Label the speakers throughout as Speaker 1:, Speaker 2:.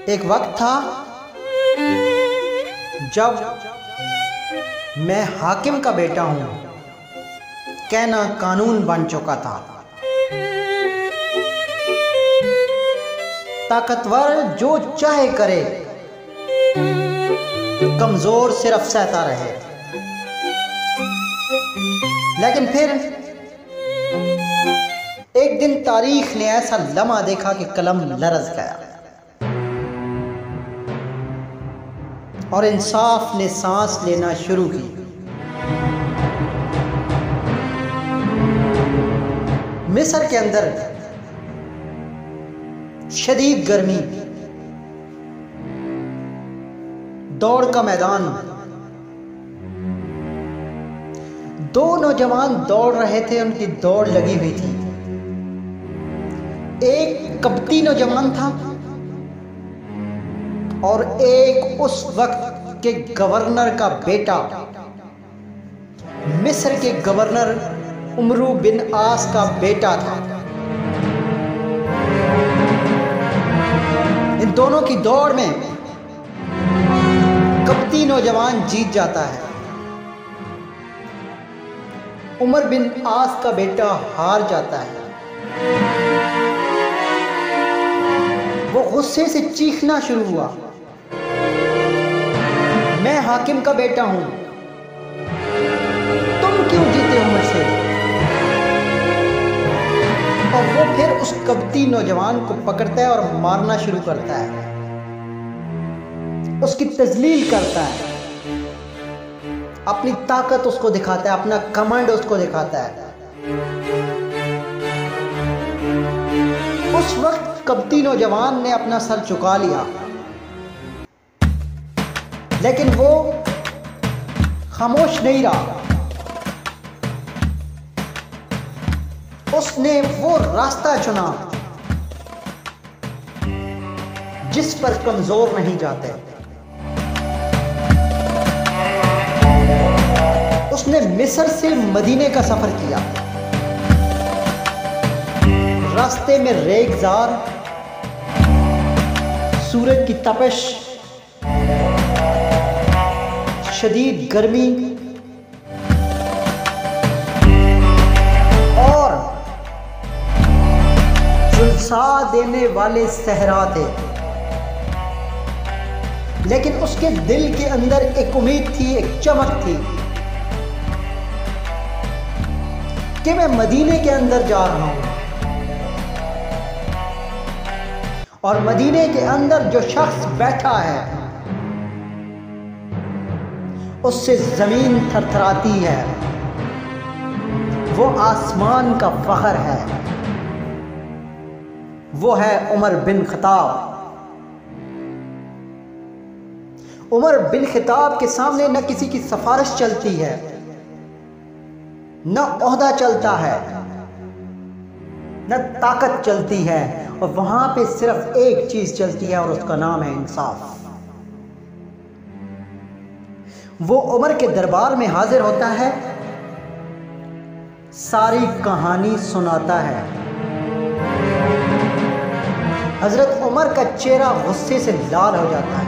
Speaker 1: एक वक्त था जब मैं हाकिम का बेटा हूँ, कहना कानून बन चुका था। ताकतवर जो चाहे करे, कमजोर सिर्फ सहता रहे। लेकिन फिर एक दिन तारीख ने ऐसा लम्हा देखा कि कलम लरज़ गया और इंसाफ ने सांस लेना शुरू की। मिस्र के अंदर शदीद गर्मी, दौड़ का मैदान, दो नौजवान दौड़ रहे थे। उनकी दौड़ लगी हुई थी। एक कब्ती नौजवान था और एक उस वक्त के गवर्नर का बेटा, मिस्र के गवर्नर उमरू बिन आस का बेटा था। इन दोनों की दौड़ में कब्ती नौजवान जीत जाता है। उमर बिन आस का बेटा हार जाता है। वो गुस्से से चीखना शुरू हुआ, मैं हाकिम का बेटा हूं, तुम क्यों जीते हो मुझसे? और वो फिर उस कब्ती नौजवान को पकड़ता है और मारना शुरू करता है, उसकी तजलील करता है, अपनी ताकत उसको दिखाता है, अपना कमांड उसको दिखाता है। उस वक्त कब्ती नौजवान ने अपना सर झुका लिया, लेकिन वो खामोश नहीं रहा। उसने वो रास्ता चुना जिस पर कमजोर नहीं जाते। उसने मिस्र से मदीने का सफर किया। रास्ते में रेगिजार, सूरज की तपिश, शदीद गर्मी और झुलसा देने वाले सहरा थे। लेकिन उसके दिल के अंदर एक उम्मीद थी, एक चमक थी कि मैं मदीने के अंदर जा रहा हूं और मदीने के अंदर जो शख्स बैठा है उससे जमीन थरथराती है। वो आसमान का फख्र है। वो है Umar bin Khattab. Umar bin Khattab के सामने न किसी की सिफारिश चलती है, न ओहदा चलता है, न ताकत चलती है, और वहां पे सिर्फ एक चीज चलती है और उसका नाम है इंसाफ। वो उमर के दरबार में हाजिर होता है, सारी कहानी सुनाता है। हजरत उमर का चेहरा गुस्से से लाल हो जाता है।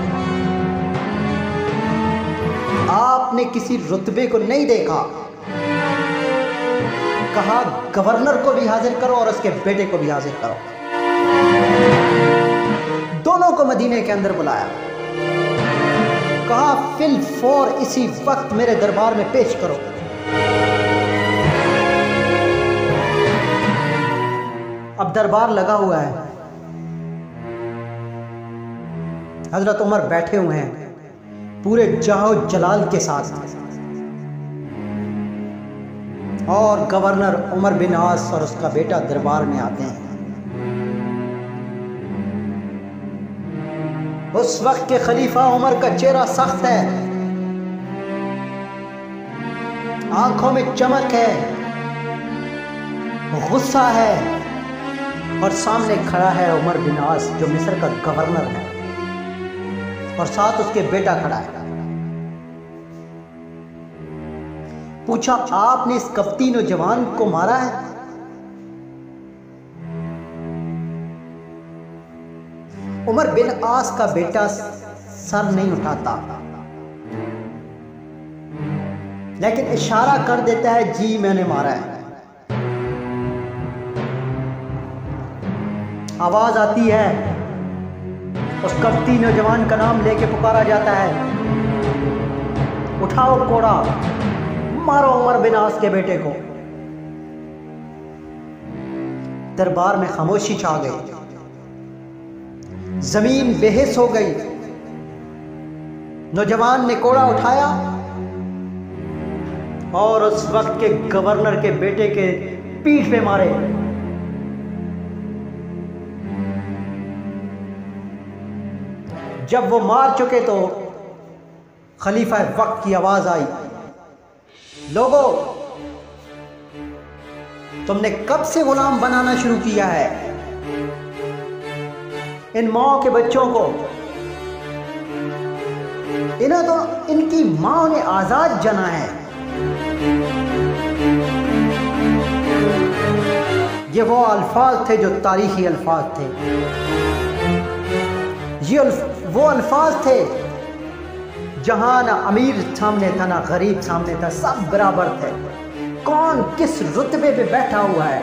Speaker 1: आपने किसी रुतबे को नहीं देखा। कहा गवर्नर को भी हाजिर करो और उसके बेटे को भी हाजिर करो। दोनों को मदीने के अंदर बुलाया। कहा फिल फौर इसी वक्त मेरे दरबार में पेश करो। अब दरबार लगा हुआ है। हजरत उमर बैठे हुए हैं पूरे जाहो जलाल के साथ, और गवर्नर उमर बिन आस और उसका बेटा दरबार में आते हैं। उस वक्त के खलीफा उमर का चेहरा सख्त है, आंखों में चमक है, गुस्सा है, और सामने खड़ा है उमर बिन आस जो मिस्र का गवर्नर है, और साथ उसके बेटा खड़ा है। पूछा आपने इस कब्ती नौजवान को मारा है? उमर बिन आस का बेटा सर नहीं उठाता, लेकिन इशारा कर देता है जी मैंने मारा है। आवाज आती है, उस कपटी नौजवान का नाम लेके पुकारा जाता है, उठाओ कोड़ा, मारो उमर बिन आस के बेटे को। दरबार में खामोशी छा गई, जमीन बेहिस हो गई। नौजवान ने कोड़ा उठाया और उस वक्त के गवर्नर के बेटे के पीठ पे मारे। जब वो मार चुके तो खलीफा वक्त की आवाज आई, लोगों तुमने कब से गुलाम बनाना शुरू किया है? इन माओ के बच्चों को, इन्हें तो इनकी माओ ने आजाद जना है। ये वो अल्फाज थे जो तारीखी अल्फाज थे, ये वो अल्फाज थे जहां ना अमीर सामने था ना गरीब सामने था, सब बराबर थे। कौन किस रुतबे पे बैठा हुआ है,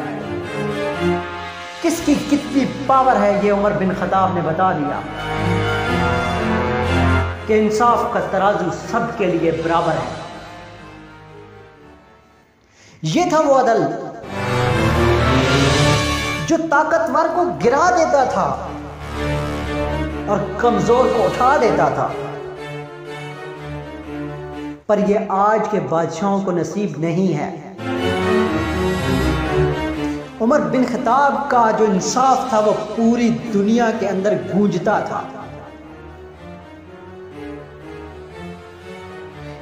Speaker 1: किसकी कितनी पावर है, ये उमर बिन खत्ताब ने बता दिया कि इंसाफ का तराजू सबके लिए बराबर है। ये था वो अदल जो ताकतवर को गिरा देता था और कमजोर को उठा देता था। पर यह आज के बादशाहों को नसीब नहीं है। उमर बिन खत्ताब का जो इंसाफ था वो पूरी दुनिया के अंदर गूंजता था।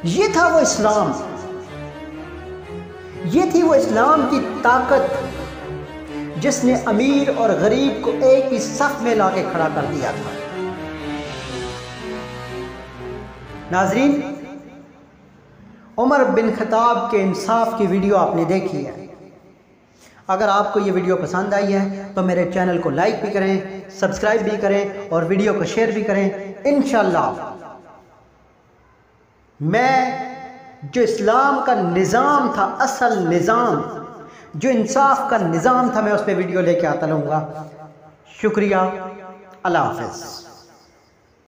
Speaker 1: ये था वो इस्लाम, ये थी वो इस्लाम की ताकत जिसने अमीर और गरीब को एक ही सफ में लाके खड़ा कर दिया था। नाजरीन, उमर बिन खत्ताब के इंसाफ की वीडियो आपने देखी है। अगर आपको ये वीडियो पसंद आई है तो मेरे चैनल को लाइक भी करें, सब्सक्राइब भी करें और वीडियो को शेयर भी करें। इंशाअल्लाह मैं जो इस्लाम का निज़ाम था, असल निज़ाम जो इंसाफ का निज़ाम था, मैं उस पर वीडियो लेके आता रहूँगा। शुक्रिया, अल्लाह हाफ़िज़।